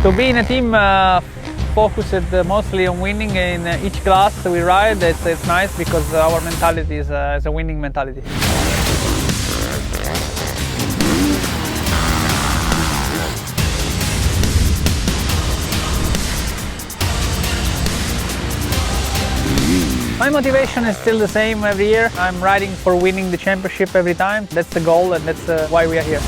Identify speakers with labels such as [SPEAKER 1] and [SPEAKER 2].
[SPEAKER 1] To be in a team focused mostly on winning in each class we ride, it's nice because our mentality is a winning mentality. My motivation is still the same every year. I'm riding for winning the championship every time. That's the goal and that's why we are here.